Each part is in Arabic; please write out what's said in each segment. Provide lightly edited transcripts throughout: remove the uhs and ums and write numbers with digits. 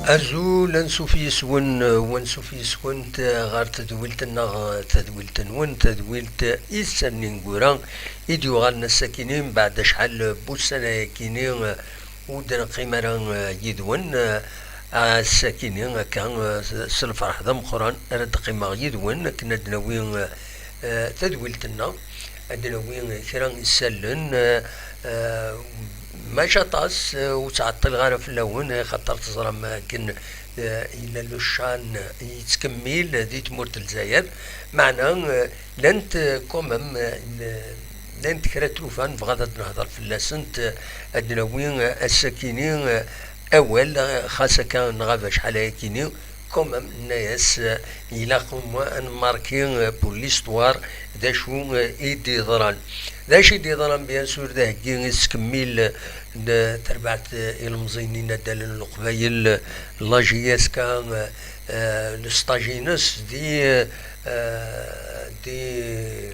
أرجو لنسوفيس ونسوفيس ونت غار تدويلتنا تدويلتن ون تدويلت إسنين قران إديو غالنا الساكنين بعد شحال بوسنا كينين ودنا قيمران يدون الساكنين كان سلفرح ذم قران أرد قيمة يدون كنا دنوين تدويلتنا دنوين كران السلن ما شطاس وتعطل غير في اللون خاطر تزرى ما كن إلا لوشان يتكمل دي تمورت الجزائر معنا لنت كومم لنت كرا تروفان بغض نهضر في اللاسنت الدنوين الساكنين أول خاصة كان غابة شحال هاكيني كومم الناس يلاقوا ان ماركين بور ليستوار دا شو ايدي ضران دا شي دي ضران بيان سور دا هكي تكمل تربعت المزينين دال القبايل لاجياس كان الستاجينس دي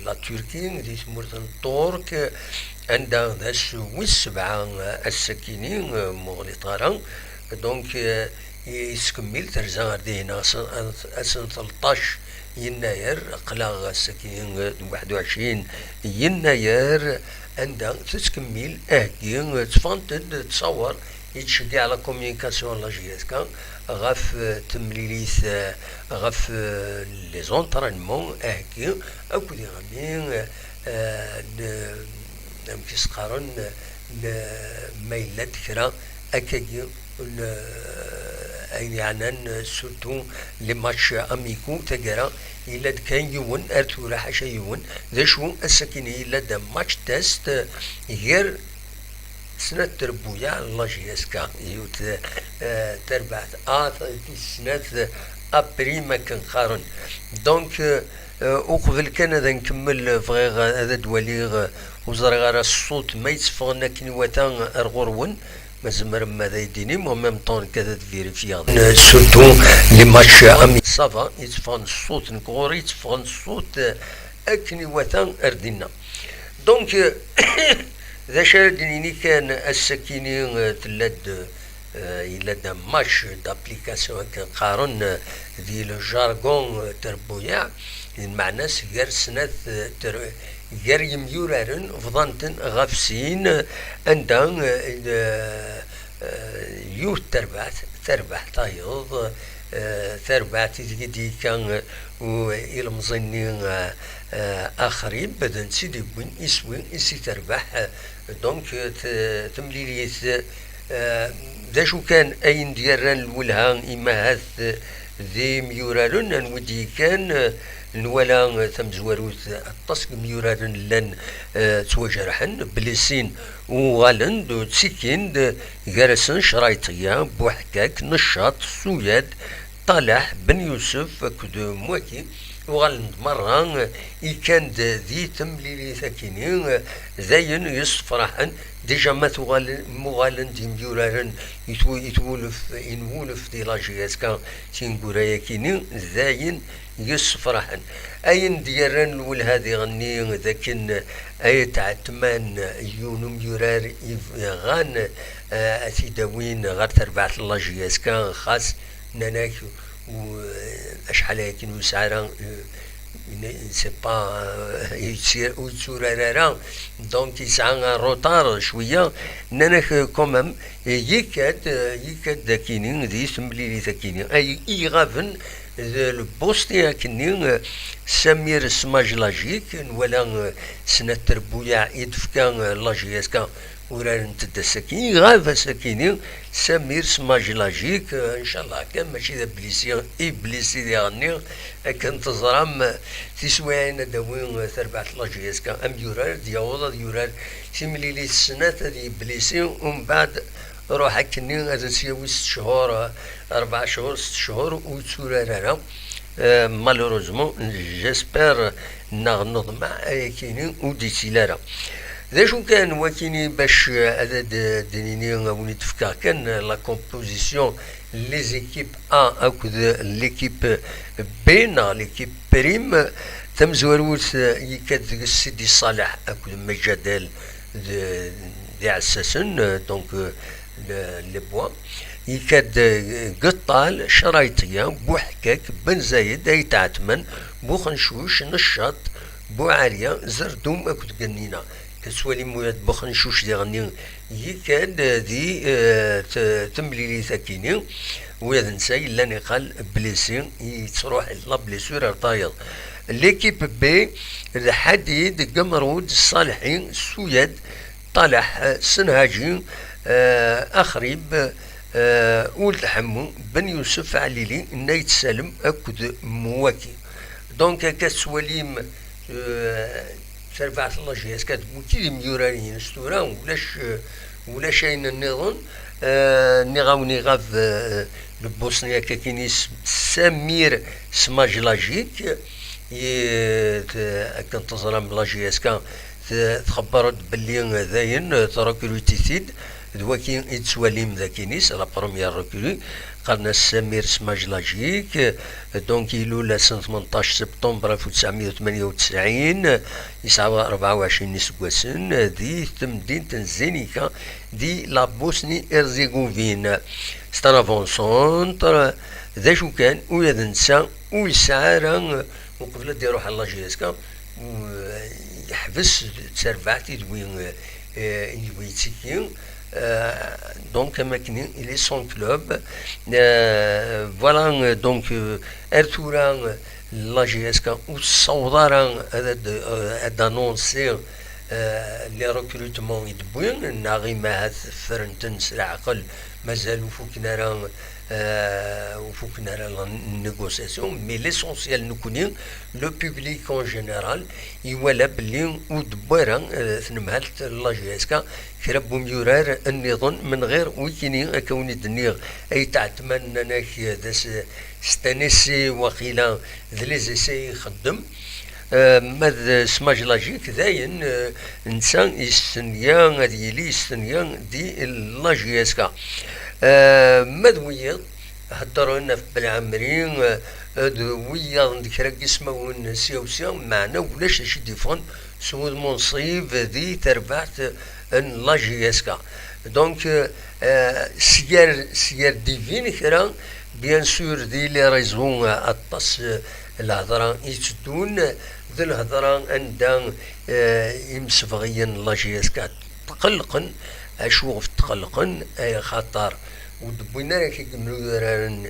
لا تركي دي تمرت الترك عندها داش والسبعة السكينين مغلطارا دونك يسكمل ترزان غردينا أسن 13 يناير قلاغ السكين 21 يناير عندها تتكمل أهكي تفانتد تصور يتشدي على كوميونيكاسيون لاجيات كان غاف تمليليث غاف لي زونطرينمون أهكي أكو دي غامين كيس قارن ميلات كرا أكاكي يعني سورتو لي ماتش اميكو تاكرا الا كان يون ارتو راح حاشا يون ذا شو السكيني الا دا ماتش تيست غير سنة تربويا لاجياسكا يوت تربعت سنة ابري ما كنقارن دونك وقبل كان هذا نكمل فغير هذا دواليغ وزرغ الصوت ما يتفغنا كنواتان ارغورون مازمر ماذا يديني مو ميم طون كذا فيريفيا سورتو لي ماتش امي صافا يتفغن الصوت نكغوري يتفغن الصوت اكني وثان اردنا دونك ذا شاردني كان السكيني تلاد إلا ماتش دابليكاسيون كنقارن ديال الجارغون تربويا المعنى غير سنة غير يميورارن فضانتن غافسين عندهم يوت تربح طايض تربع تيجي كان والمظنين آخرين بدن سيدي بوين يسوين يسي تربح دونك تمليليت ذا شو كان أين ديالنا الولهان إما هاث ذي ميورالون ودي كان نولا تمزوروت الطسق ميورالون لن تواجرحن بلسين وغالن دو تسكين جارسن شرايطية بوحكاك نشاط سوياد طالح بن يوسف كدو موكي وغالن مرة كان ذي تمليلي ثاكينين زين يصفرحن ديجا ما مغالن دي ميورارن يتولف إنولف دي لاجياسكا تنقورا كينين زين يصفرحن أين ديارن الول هذه غني ذاكن أي تعتمان يونو ميورار غان أتيداوين غير تربعة لاجياسكا خاص ناناك وأشحال هاكين وسعرا سي با يتسورارا دونك يسعى روطار شويه ناناك كومام يكاد داكينين ذي سمبليلي ذاكينين اي يغافن البوستي كنين سمير سماج لاجيك ولا سنة تربويا يدفكا لاجياسكا وران تدا ساكين غاف ساكينين سمير سماج لاجيك ان شاء الله كان ماشي ذا بليسي ابليسي ديالني كان تزرام تسوين داوين تربعة لاجياسكا ام يورار دياوضا يورار سيمليلي السنة دي بليسي ومن بعد روح كني هذا سيوي 6 شهور 4 شهور 6 شهور وتسورارا مالوروزمون جيسبر نغنض مع كيني وديسيلارا ذا شو كان وكيني باش هذا دنيني وني تفكر كان لا كومبوزيسيون لي زيكيب ا اكود ليكيب بي ليكيب بريم تم زوروت يكاد سيدي صالح اكود مجادل دي عساسن دونك لي بوا يكاد قطال شرايطيه بوحكاك بن زايد اي تعتمن بوخنشوش نشاط بوعاليه زردوم اكود قنينه كسوالي مويد بوخنشوش دي غني يكاد دي تمليلي ثاكيني ويا نساي لاني قال بليسي تروح لا بليسور طايل ليكيب بي الحديد قمرود الصالحين سويد طالح سنهاجي اخريب ولد حمو بن يوسف عليلي نايت سالم اكد مواكي دونك كسواليم سرفعت الله جهاز كاتبو كي ميورانيين ستورا ولاش شاين النظام نغاوني غاف البوسنيا كاكينيس سمير سماجلاجيك كان تظلم لاجياس كان تخبرت باللي ذاين تراكروتيتيد دواكي يتسواليم ذاكينيس لا بروميير ركولي قالنا سمير سماجلاجيك دونك يلولا سنة 18 سبتمبر 1998 يسعى 24 سكواسن دي مدينة زينيكا دي لا بوسني إرزيغوفين ستان افونسونتر ذا شو كان ويا نسا ويسعى وقبل دي يروح الله جيسكا ويحبس تسربعتي دوين يويتيكين donc maintenant il est son club voilà donc Erturan la GSK ou Saudaran d'annoncer les recrutements يدبوين ناغي ما فرنتن العقل مازالوا فوقنا la négociation mais l'essentiel nous connaît le public en général يولى بلي ودبارا ثنمهلت لا جي اس كا كربو ميورار النظام من غير ويكيني كوني دنيغ اي تعتمن انك داس ستانيسي وقيلا ذليزيسي يخدم ماذا سماج لاجيك داين انسان يستنيا غادي يلي يستنيا دي لا جي اس كا مدوية هدروا لنا في بالعمرين ويا ذكرى اسمه سيوسيا معنا ولاش شي ديفون سمود منصيب ذي تربعت ان لا جي اس كا دونك سيار ديفين كرا بيان سور دي لي ريزون اطاس الهضره يتدون ذي الهضره عندها يمسفغيا لا جي اس كا تقلقن اشوف تقلقن اي خطر ودبوينا كي كملوا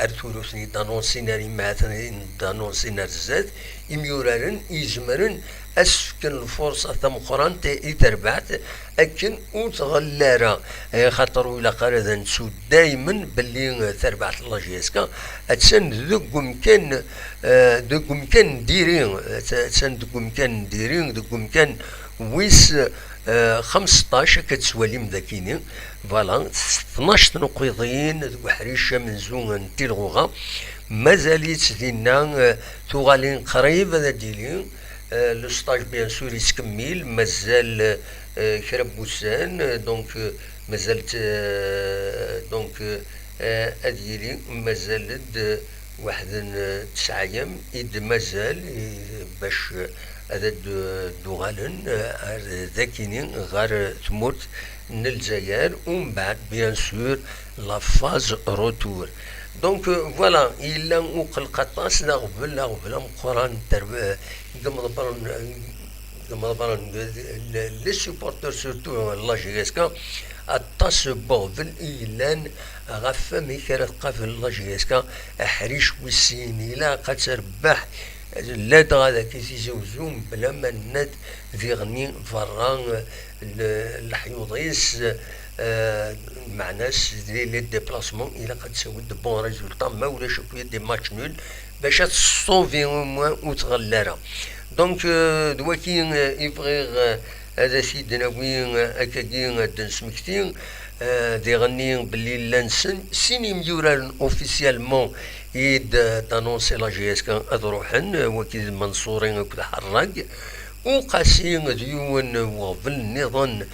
ارتوروسني دانونسيناري مثلا دانونسينار زاد يميورارن يزمرن اسكن الفرصه ثمقران يتربعت اكن وتغلارا خاطر الى قرذا نسود دائما باللي تربعت الله جيسكا اتسن ذوك مكان ديرين اتسن ذوك مكان ديرين ذوك مكان ويس 15 كتسواليم ذاكيني فوالا 12 نقيضين ذو حريشه من زون تيلغوغا مازاليت دينا توغالين قريب هذا ديلين لو ستاج بيان سور يتكمل مازال كرب بوسان دونك مازالت دونك اديلي مازال واحد 9 ايام اذ مازال باش هذا دوغالن ذاكينين غير تموت من الجزائر ومن بعد بيان سور لا فاز روتور دونك فوالا الا وقل قطاس لا غبل مقران قمضبرن لي سوبورتور سورتو لا جي اس كا اطاس بوفل ايلان غف ميكرا قافل لا جي اس كا حريش وسيني لا قد تربح لا هذا كي زوزوم بلا ما ند في غني فران الحيوضيس مع ناس لي ديبلاسمون الى قد تسوي دو بون ريزولطا ما ولاش شويه دي ماتش نول باش تصوفي وتغلرها دونك دواكي يبغي هذا سيدنا وين اكادين دنسمكتين دي غني باللي لانسن سيني ميورال اوفيسيالمون يد دانونسي لا جي اس كان اذروحن وكي منصورين وكذا حراق وقاسي ديون وظل النظام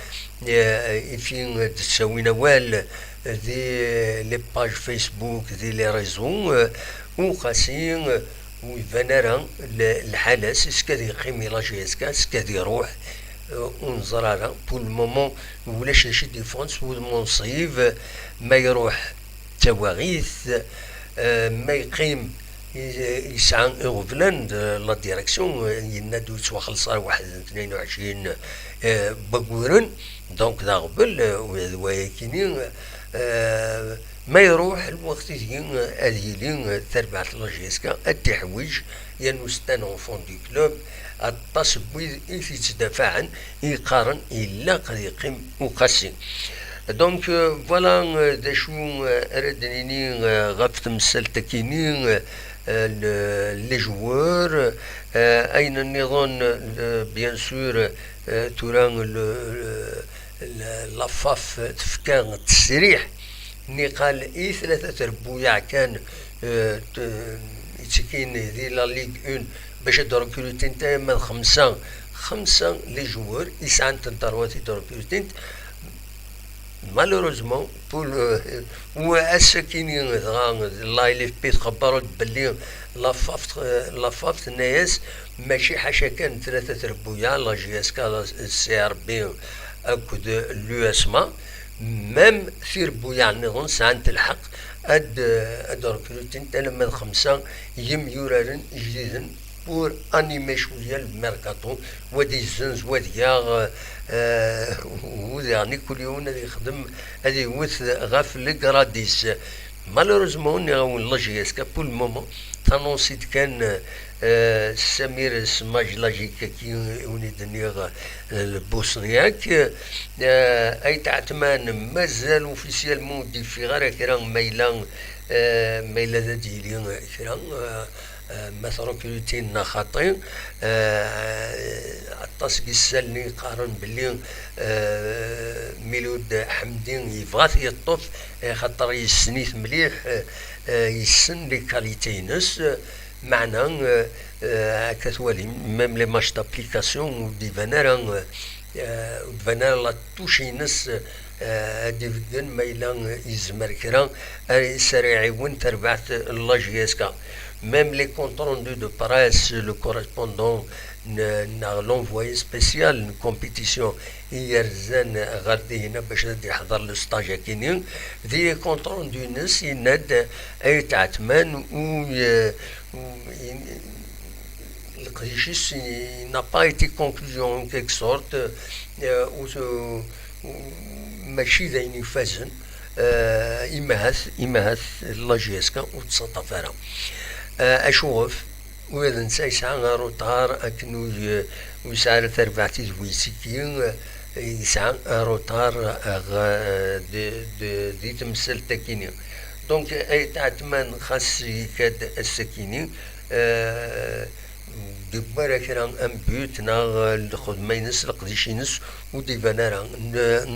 في تساوي نوال ذي لي باج فيسبوك ذي لي ريزون وقاسي ويفنرا الحالة سكادي قيمي لا جيسكا سكادي يروح ونزرارا بول مومون ولاش شي ديفونس والمنصيف ما يروح تواغيث ما يقيم يسعى اغفلان لا ديريكسيون ينادو توا خلصا واحد 22 بقورن دونك دا قبل ولكن ما يروح الوقت يجين هذه تربعة لاجيسكا التحويج ينو ستان اونفون دي كلوب التصبيد في تدافعا يقارن إلا قد يقيم وقاسي دونك فوالا داشو ردنيني غاف تمثل تكيني لي جوار اين النظام بيان سور توران لافاف تفكان التسريح ني قال ثلاثة ربويع كان يتسكين ذي لا ليغ اون باش دروكروتين تايما خمسة لي جوار يسعن تنطرواتي دروكروتين مالوروزمون بول واسكيني الله يلف بيت خبروا بلي لافافت الناس ماشي حاشا كان ثلاثة ربويا لا جي اس كا السي ار بي اكود لو اسما ميم في ربويا نظن ساعات الحق اد ركروتين تلمذ خمسة يم يورارن جديدا بور انيمي شويه الميركاتو ودي الزنز وديا يعني كل يوم هذا يخدم هذا يوث غاف لكراديس مالوريزمون والله جيسكا بول مومون تانونسيت كان سمير سماج لاجيكا كي ونيدنيغ البوسنياك اي تعتمان مازال اوفيسيالمون دي في غير كران ميلان ميلا ديالي كران مثلا كروتين نخاطين التصقي السلني قارن بلي ميلود حمدين يبغاث يطف خاطر يسنيث مليح يسن لي كاليتينس معنا كتوالي ميم لي ماش دابليكاسيون دي فانيران فانيران لا توشينس هادي فدن ميلان يزمر كرا سريعي وين تربعت لاجيسكا même les comptes rendus de presse, le correspondant n'a l'envoyé spécial une compétition hier زان غادي هنا باش غادي يحضر للسطاج كاينين ذي كونت روندو ناس يناد اي تعتمان و القريشيس n'a pas été conclusion en quelque sorte ماشي ذاين يفازن إمهاث لاجيسكا وتصطفرها أشوف وإذا نسى يسعى روتار أكنو يسعى تربعتي زويسيكي يسعى روتار دي تمثل تكيني دونك أي تعتمان خاص يكاد السكيني دبارة كرا أم بيوت ناغ الخدمة ينس القديشينس ودي فانارا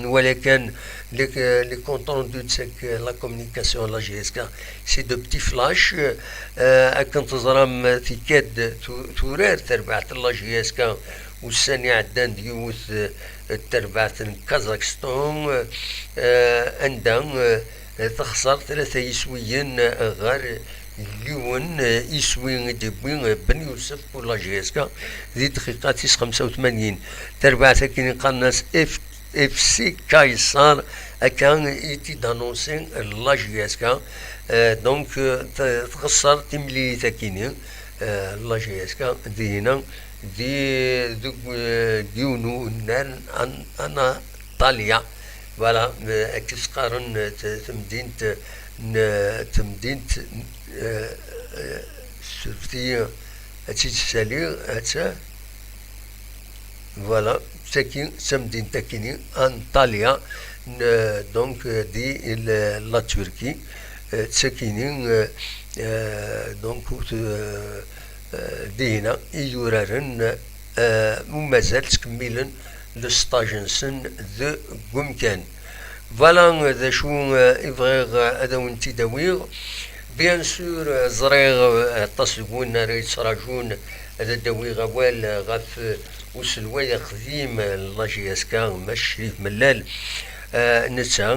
ولكن لي كونتون دو تسك لا كومونيكاسيون لا جي اس كا سي دو بتي فلاش أكن تزرام تيكاد تورار تربعت لا جي اس كا والثاني عدان ديوث تربعت كازاخستان عندها تخسر ثلاثة يسويين غير اليون يسوي ديبوين بن يوسف ولا جيسكا ذي دقيقة 85 تربعة كاين قناص اف سي كايسار كان ايتي دانونسي لا جيسكا دونك تخسر تملي تاكيني لا جيسكا دينا دي ديونو نان انا طاليا فوالا كيف قارن تمدينت سورتي هاتي تسالي هاتا فوالا تاكين سمدين تاكيني انطاليا دونك دي لا تركي تساكيني دونك دي هنا يورارن ومازال تكملن لستاجنسن ذو قمكان فوالا ذا شو إبغيغ هذا ونتي داويغ بيان سور زريغ تصقون يتراجون هذا دوي غوال غف وسلوية قديم لاجي اسكان مش شريف ملال نتا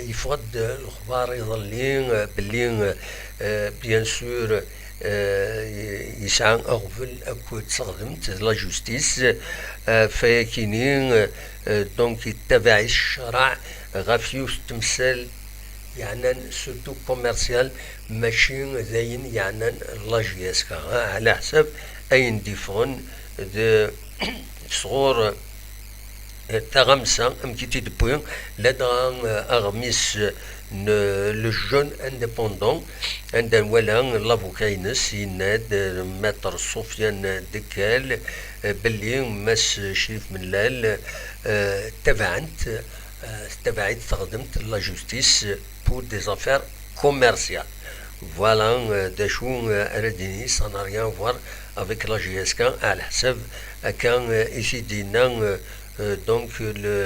يفقد الاخبار يظلين بلين بيان سور يسعى اغفل اكو تستخدمت لا جوستيس فيكينين دونك يتبع الشرع غافيوس تمثال يعني سورتو كوميرسيال ماشي زين يعني لاجياسكا على حسب اين ديفون د صغور تغمسة مكيتي دبوين لدى أغميس لو جون انديبوندون عندنا ولا لافوكاينس يناد ماتر سفيان دكال بلي ماس شريف ملال تبعت استخدمت لا جوستيس بور دي زافير كوميرسيال فوالا داشو ارديني سا n'a rien voir avec la GSK على حسب كان يسيدينا donc le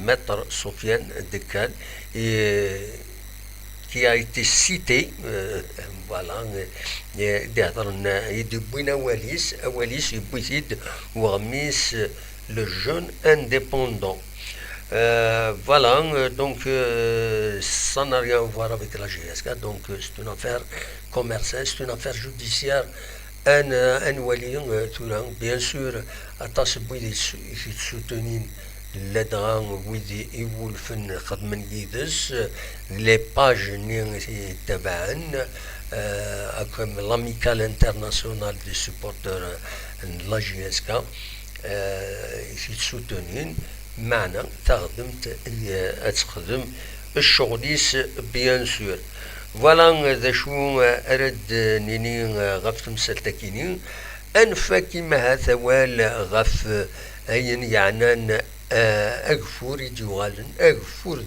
maître Sofiane Dekal qui a été cité voilà يهضرنا يدبونا أواليس يبويد وغميس le jeune indépendant. Voilà, donc ça n'a rien à voir avec la GSK, donc c'est une affaire commerciale, c'est une affaire judiciaire. Un wali, bien sûr, attache بويدي soutenir les drames ويدي يولفن خدمن جيدس les pages نين تبعن comme l'amicale internationale des supporters de la GSK soutenir معنا تخدمت أتخدم الشغليس بيان سور فوالا ذا شو أرد نيني غف مسلتكيني أنفاكي ما ثوال غف أين يعنان أغفور إديوغالن أغفور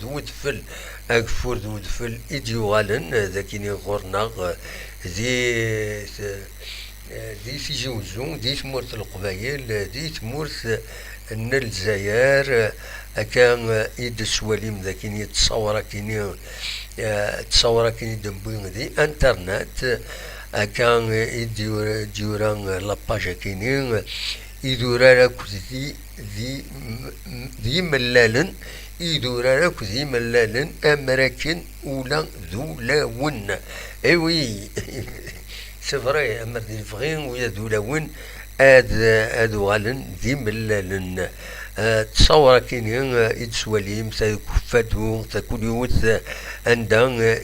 ذو دفل إديوغالن ذاكيني غورناغ دي تيجوزو دي تمورت القبايل دي تمورت ان الجزائر كان يد سواليم ذاكيني تصور كيني دمبوين دي انترنت كان يديوران لاباجا كيني يدورا كوزي ذي ملالن يدورا كوزي ملالن امراكن ولا ذو لاون ايوي سفري امر دي الفغين ويا ذو لاون ادو غالن ذي ملالن تصور كيني يتسواليم تكفادو تكون يوث عندها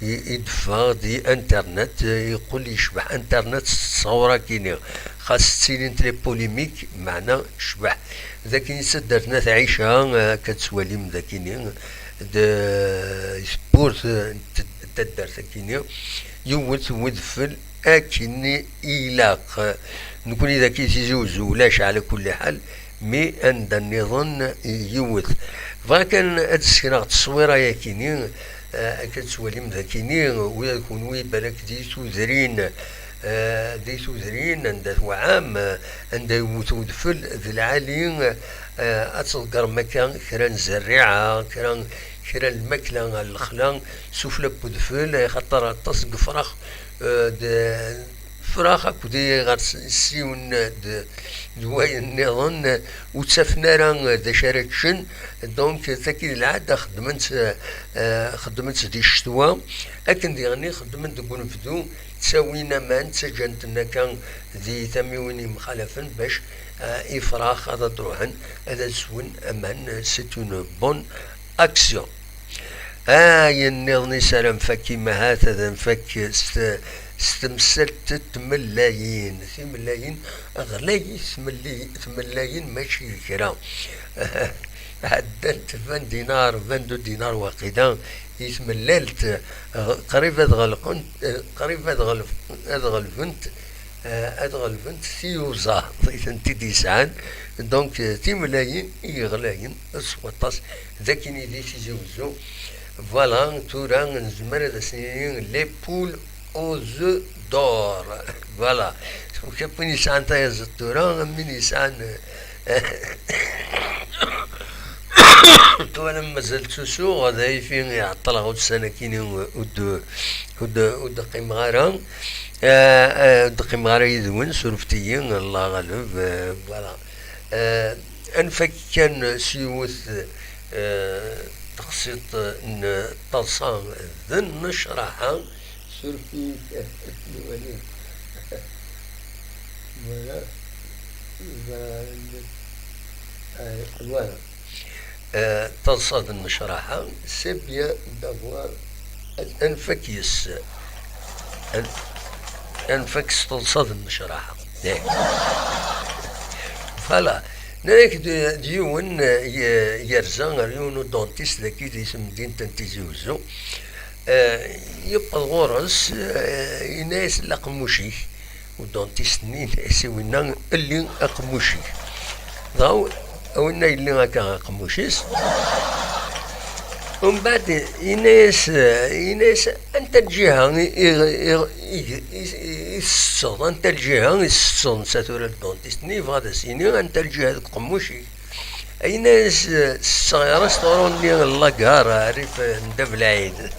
يدفع دي انترنت يقول يشبح انترنت تصور كيني خاص تسيلين لي بوليميك معنا شبح ذاك يسدرنا تعيشها كتسواليم ذاكيني سبورت تدار ذاكيني يوث ودفل اكني إلاق نكون إذا كي زوزو لاش على كل حال مي عند النظام يوث فكان هاد السكرة التصويرة ياكيني كتسوالي مذاكيني ويكون ويبالك ديتو ذرين عند وعام عند يموتو دفل ذي العالي أتلقى مكان كران زريعة كرا الماكلة الخلا سفلة بودفل خاطر تصق فراخ فراخ كودي غير سيون دواي النظام وتسافنا راه دا شاركشن دونك تاكيد العاده خدمت دي الشتوى لكن دي غني خدمت تكون فدو تساوينا مان تسجنتنا كان ذي ثميوني مخالفا باش افراخ هذا تروحن هذا سون امان سيتون بون اكسيون النظام سلام فكي ما هذا فك استمثلت 8 ملايين 8 ملايين أغلي 8 ملايين ماشي كرا عدلت 20 دينار 22 دينار وقيدا يتمللت قريب قريب أدغلفنت سيوزا انتي ديسان دونك 8 ملايين يغلاين اسوطاس ذاكيني دي تيجوزو فوالا تورا نزمر هذا سنين لي بول aux d'or. Voilà. Porque Punisanta é Zaturão, a Minissan. وانا مازال سوسو غادا يفين يعطل غود سنكين ود قيم غارا دقيم غارا يدون سورفتيين الله غالب فوالا انفك كان سيوث تقسيط تصام ذن نشرحها سورفي ولا ولا تصاد النشرحة سبيا دافوار انفكيس انفكس تصاد النشرحة فلا ناك ديون يرزان ريون دونتيس ذاكي ديسم دين تنتيزوزو يبقى الغرس يناس لقموشي ودونتيس نين يسوينا اللي اقموشي ضاو او إنا اللي هكا قموشيس ومن بعد يناس انت الجهة يسصد انت الجهة يسصد ساتورا الدونتيست ني فغادا سيني انت الجهة قموشي اي ناس الصغيرة سطورون لي اللاكار عارف ندب العيد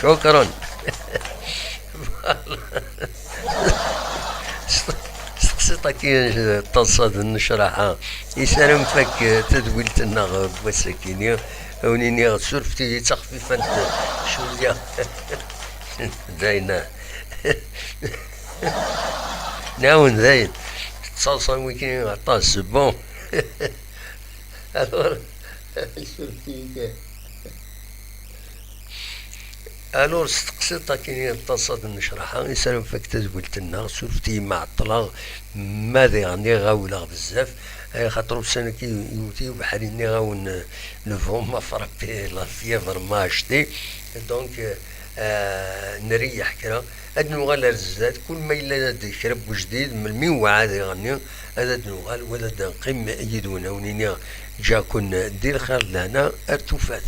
شكرا سقسيطكي تصاد النشرحة يسالم فك تدويلت النغ بوسكيني ونيني سورفتي تخفيفا شوية زاينة ناون زاين تصلصل ويكين عطاس بون الور سورفتي الور استقصيطا كاين تصاد نشرحها يسالم فك تزولت النار سورفتي معطلة ماذا يعني غاولا بزاف خاطر سنة كي يوتي وبحالي غاون نفهم ما فربي لا فيفر ما اشتي دونك نريح كرا هاد نوغال رزات كل ما إلا شرب جديد من مين وعاد يغني هذا نوغال ولا نقيم يدونا ونينيا جا كون دير خير لنا ارتفات